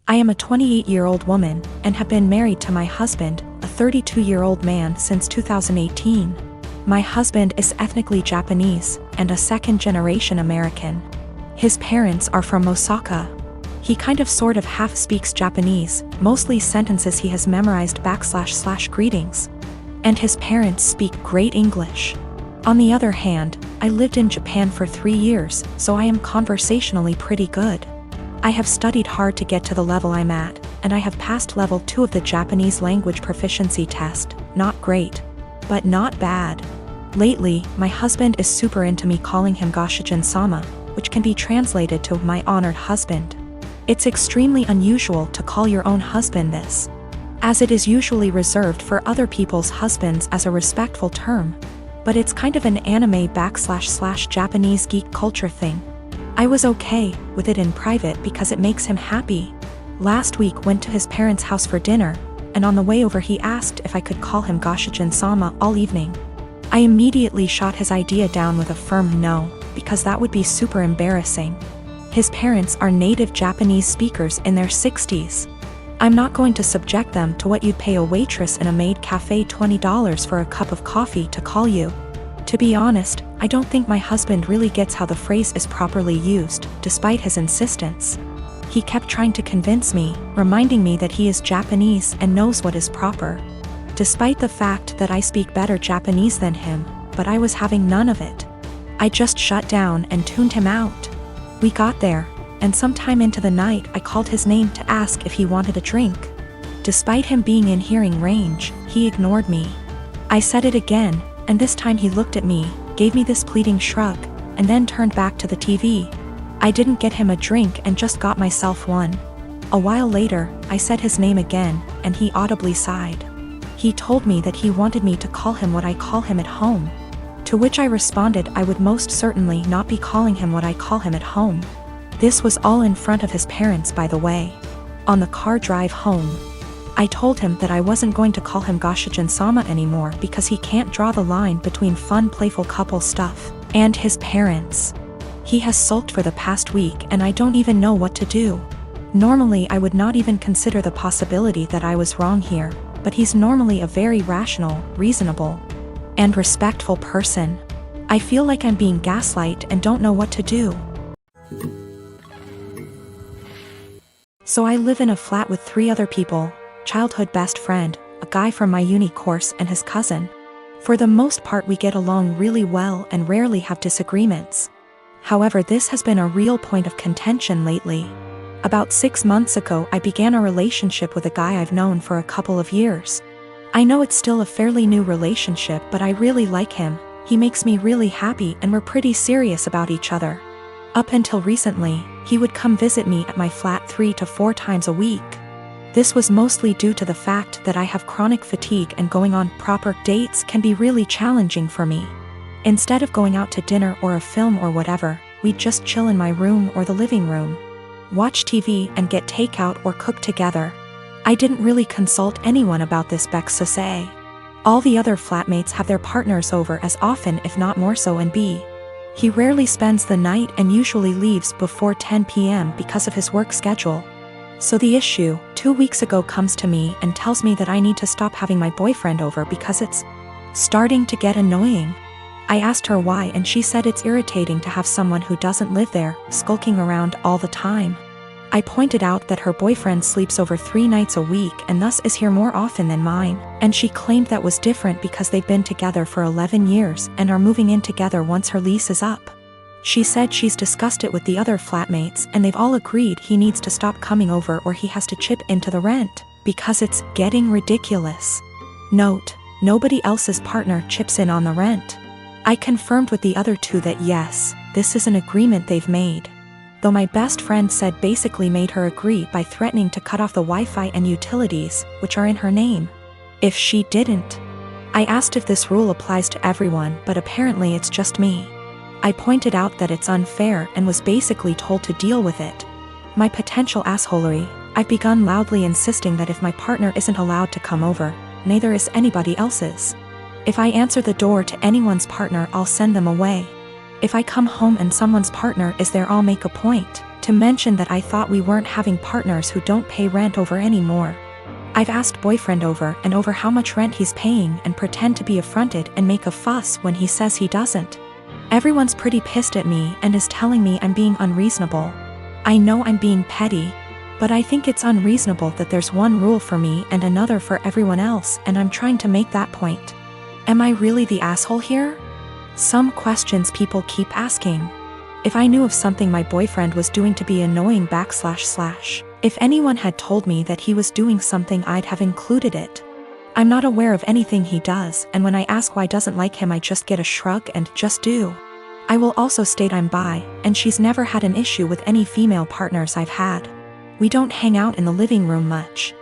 I am a 28-year-old woman and have been married to my husband, a 32-year-old man, since 2018. My husband is ethnically Japanese and a second-generation American. His parents are from Osaka. He kind of sort of half speaks Japanese, mostly sentences he has memorized / greetings. And his parents speak great English. On the other hand, I lived in Japan for 3 years, so I am conversationally pretty good. I have studied hard to get to the level I'm at, and I have passed level 2 of the Japanese language proficiency test. Not great, but not bad. Lately, my husband is super into me calling him Goshijin-sama, which can be translated to my honored husband. It's extremely unusual to call your own husband this, as it is usually reserved for other people's husbands as a respectful term. But it's kind of an anime / Japanese geek culture thing. I was okay with it in private because it makes him happy. Last week went to his parents' house for dinner, and on the way over he asked if I could call him Goshijin-sama all evening. I immediately shot his idea down with a firm no, because that would be super embarrassing. His parents are native Japanese speakers in their 60s. I'm not going to subject them to what you'd pay a waitress in a maid cafe $20 for a cup of coffee to call you. To be honest, I don't think my husband really gets how the phrase is properly used, despite his insistence. He kept trying to convince me, reminding me that he is Japanese and knows what is proper. Despite the fact that I speak better Japanese than him, but I was having none of it. I just shut down and tuned him out. We got there, and sometime into the night I called his name to ask if he wanted a drink. Despite him being in hearing range, he ignored me. I said it again, and this time he looked at me, gave me this pleading shrug, and then turned back to the TV. I didn't get him a drink and just got myself one. A while later, I said his name again, and he audibly sighed. He told me that he wanted me to call him what I call him at home. To which I responded I would most certainly not be calling him what I call him at home. This was all in front of his parents, by the way. On the car drive home, I told him that I wasn't going to call him Goshijin-sama anymore because he can't draw the line between fun, playful couple stuff and his parents. He has sulked for the past week and I don't even know what to do. Normally I would not even consider the possibility that I was wrong here, but he's normally a very rational, reasonable, and respectful person. I feel like I'm being gaslighted and don't know what to do. So I live in a flat with 3 other people, childhood best friend, a guy from my uni course and his cousin. For the most part we get along really well and rarely have disagreements. However, this has been a real point of contention lately. About 6 months ago I began a relationship with a guy I've known for a couple of years. I know it's still a fairly new relationship, but I really like him. He makes me really happy and we're pretty serious about each other. Up until recently, he would come visit me at my flat 3 to 4 times a week. This was mostly due to the fact that I have chronic fatigue and going on proper dates can be really challenging for me. Instead of going out to dinner or a film or whatever, we'd just chill in my room or the living room, watch TV and get takeout or cook together. I didn't really consult anyone about this because A, all the other flatmates have their partners over as often if not more so, and B, he rarely spends the night and usually leaves before 10 p.m. because of his work schedule. So the issue, 2 weeks ago, comes to me and tells me that I need to stop having my boyfriend over because it's starting to get annoying. I asked her why and she said it's irritating to have someone who doesn't live there, skulking around all the time. I pointed out that her boyfriend sleeps over 3 nights a week and thus is here more often than mine, and she claimed that was different because they've been together for 11 years and are moving in together once her lease is up. She said she's discussed it with the other flatmates and they've all agreed he needs to stop coming over or he has to chip into the rent, because it's getting ridiculous. Note, nobody else's partner chips in on the rent. I confirmed with the other 2 that yes, this is an agreement they've made. Though my best friend said basically made her agree by threatening to cut off the Wi-Fi and utilities, which are in her name, if she didn't. I asked if this rule applies to everyone, but apparently it's just me. I pointed out that it's unfair and was basically told to deal with it. My potential assholery, I've begun loudly insisting that if my partner isn't allowed to come over, neither is anybody else's. If I answer the door to anyone's partner, I'll send them away. If I come home and someone's partner is there, I'll make a point to mention that I thought we weren't having partners who don't pay rent over anymore. I've asked boyfriend over and over how much rent he's paying and pretend to be affronted and make a fuss when he says he doesn't. Everyone's pretty pissed at me and is telling me I'm being unreasonable. I know I'm being petty, but I think it's unreasonable that there's one rule for me and another for everyone else, and I'm trying to make that point. Am I really the asshole here? Some questions people keep asking. If I knew of something my boyfriend was doing to be annoying // if anyone had told me that he was doing something, I'd have included it. I'm not aware of anything he does, and when I ask why I doesn't like him, I just get a shrug and just do. I will also state I'm bi, and she's never had an issue with any female partners I've had. We don't hang out in the living room much.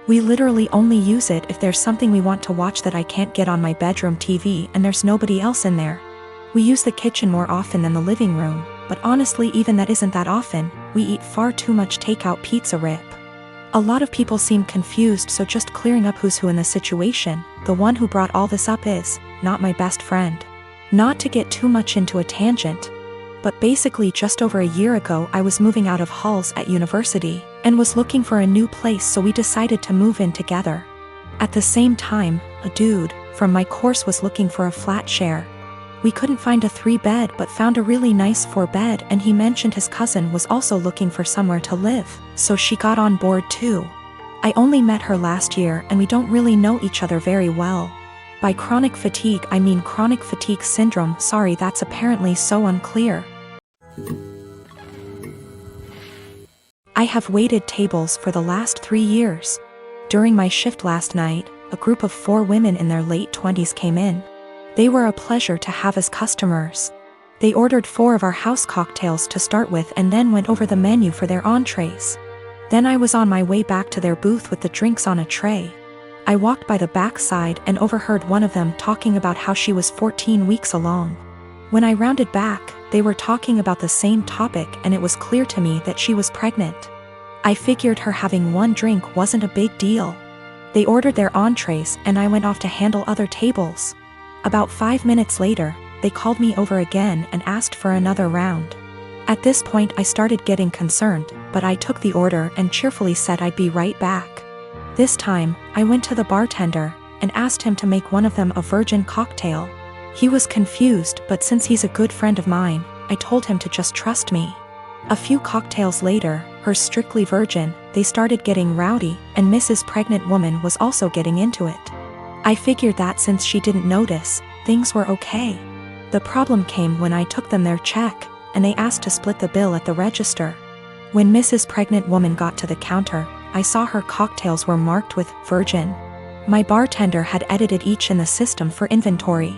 We literally only use it if there's something we want to watch that I can't get on my bedroom TV and there's nobody else in there. We use the kitchen more often than the living room, but honestly even that isn't that often. We eat far too much takeout pizza rip. A lot of people seem confused, so just clearing up who's who in the situation. The one who brought all this up is not my best friend. Not to get too much into a tangent, but basically just over a year ago I was moving out of halls at university and was looking for a new place, so we decided to move in together. At the same time, a dude from my course was looking for a flat share. We couldn't find a 3-bed but found a really nice 4-bed, and he mentioned his cousin was also looking for somewhere to live, so she got on board too. I only met her last year and we don't really know each other very well. By chronic fatigue I mean chronic fatigue syndrome. Sorry, that's apparently so unclear. I have waited tables for the last 3 years. During my shift last night, a group of 4 women in their late 20s came in. They were a pleasure to have as customers. They ordered 4 of our house cocktails to start with and then went over the menu for their entrees. Then I was on my way back to their booth with the drinks on a tray. I walked by the back side and overheard one of them talking about how she was 14 weeks along. When I rounded back, they were talking about the same topic, and it was clear to me that she was pregnant. I figured her having 1 drink wasn't a big deal. They ordered their entrees and I went off to handle other tables. About 5 minutes later, they called me over again and asked for another round. At this point I started getting concerned, but I took the order and cheerfully said I'd be right back. This time, I went to the bartender and asked him to make one of them a virgin cocktail. He was confused, but since he's a good friend of mine, I told him to just trust me. A few cocktails later, her strictly virgin, they started getting rowdy, and Mrs. Pregnant Woman was also getting into it. I figured that since she didn't notice, things were okay. The problem came when I took them their check, and they asked to split the bill at the register. When Mrs. Pregnant Woman got to the counter, I saw her cocktails were marked with virgin. My bartender had edited each in the system for inventory.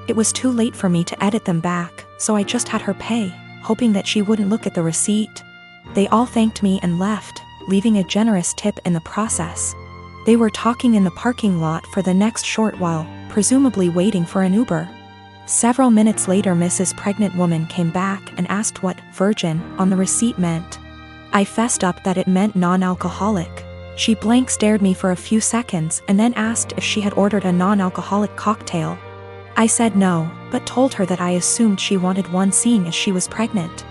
It was too late for me to edit them back, so I just had her pay, hoping that she wouldn't look at the receipt. They all thanked me and left, leaving a generous tip in the process. They were talking in the parking lot for the next short while, presumably waiting for an Uber. Several minutes later, Mrs. Pregnant Woman came back and asked what virgin on the receipt meant. I fessed up that it meant non-alcoholic. She blank stared me for a few seconds and then asked if she had ordered a non-alcoholic cocktail. I said no, but told her that I assumed she wanted one seeing as she was pregnant.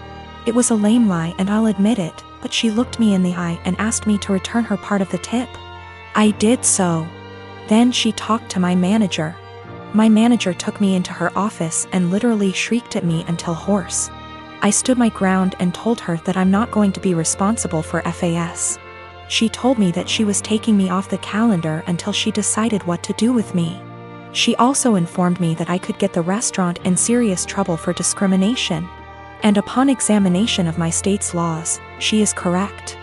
It was a lame lie and I'll admit it, but she looked me in the eye and asked me to return her part of the tip. I did so. Then she talked to my manager. My manager took me into her office and literally shrieked at me until hoarse. I stood my ground and told her that I'm not going to be responsible for FAS. She told me that she was taking me off the calendar until she decided what to do with me. She also informed me that I could get the restaurant in serious trouble for discrimination. And upon examination of my state's laws, she is correct.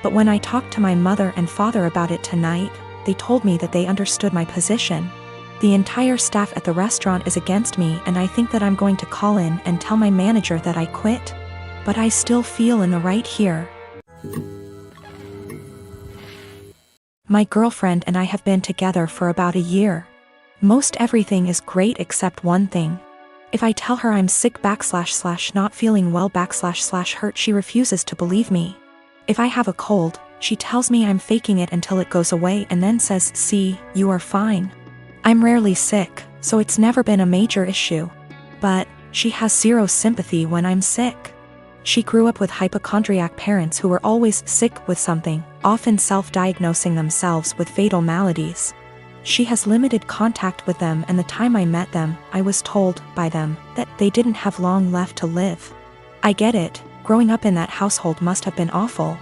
But when I talked to my mother and father about it tonight, they told me that they understood my position. The entire staff at the restaurant is against me, and I think that I'm going to call in and tell my manager that I quit. But I still feel in the right here. My girlfriend and I have been together for about a year. Most everything is great except one thing. If I tell her I'm sick / not feeling well / hurt, she refuses to believe me. If I have a cold, she tells me I'm faking it until it goes away and then says, "See, you are fine." I'm rarely sick, so it's never been a major issue. But she has zero sympathy when I'm sick. She grew up with hypochondriac parents who were always sick with something, often self-diagnosing themselves with fatal maladies. She has limited contact with them, and the time I met them, I was told by them that they didn't have long left to live. I get it, growing up in that household must have been awful.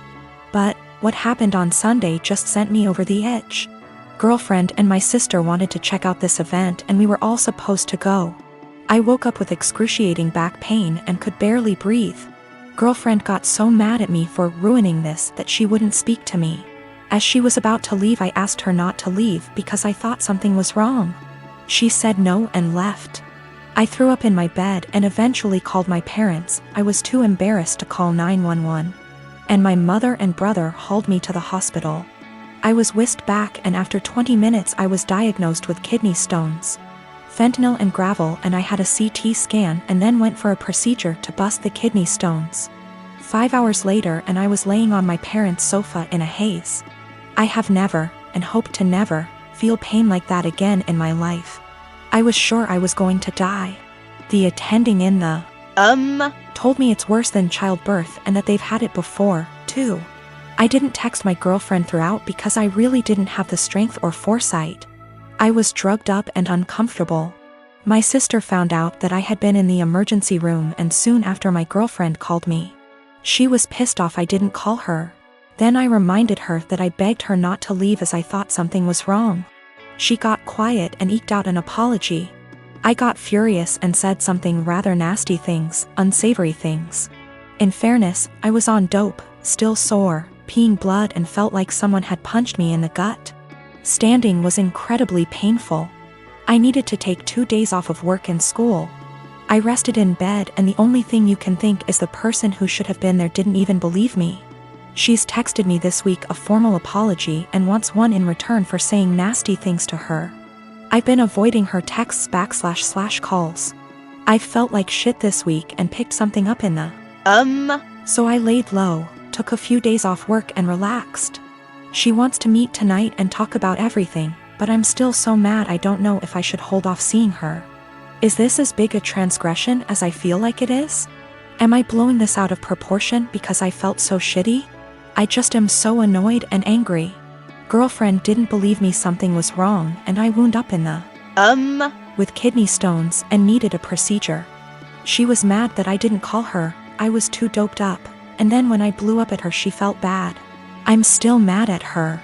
But what happened on Sunday just sent me over the edge. Girlfriend and my sister wanted to check out this event, and we were all supposed to go. I woke up with excruciating back pain and could barely breathe. Girlfriend got so mad at me for ruining this that she wouldn't speak to me. As she was about to leave, I asked her not to leave because I thought something was wrong. She said no and left. I threw up in my bed and eventually called my parents. I was too embarrassed to call 911. And my mother and brother hauled me to the hospital. I was whisked back, and after 20 minutes I was diagnosed with kidney stones. Fentanyl and gravel, and I had a CT scan and then went for a procedure to bust the kidney stones. 5 hours later and I was laying on my parents' sofa in a haze. I have never, and hope to never, feel pain like that again in my life. I was sure I was going to die. The attending in the told me it's worse than childbirth and that they've had it before, too. I didn't text my girlfriend throughout because I really didn't have the strength or foresight. I was drugged up and uncomfortable. My sister found out that I had been in the emergency room, and soon after my girlfriend called me. She was pissed off I didn't call her. Then I reminded her that I begged her not to leave as I thought something was wrong. She got quiet and eked out an apology. I got furious and said something rather nasty things, unsavory things. In fairness, I was on dope, still sore, peeing blood, and felt like someone had punched me in the gut. Standing was incredibly painful. I needed to take 2 days off of work and school. I rested in bed, and the only thing you can think is the person who should have been there didn't even believe me. She's texted me this week a formal apology and wants one in return for saying nasty things to her. I've been avoiding her texts / calls. I felt like shit this week and picked something up in the So I laid low, took a few days off work and relaxed. She wants to meet tonight and talk about everything, but I'm still so mad I don't know if I should hold off seeing her. Is this as big a transgression as I feel like it is? Am I blowing this out of proportion because I felt so shitty? I just am so annoyed and angry. Girlfriend didn't believe me something was wrong, and I wound up in the with kidney stones and needed a procedure. She was mad that I didn't call her. I was too doped up, and then when I blew up at her she felt bad. I'm still mad at her.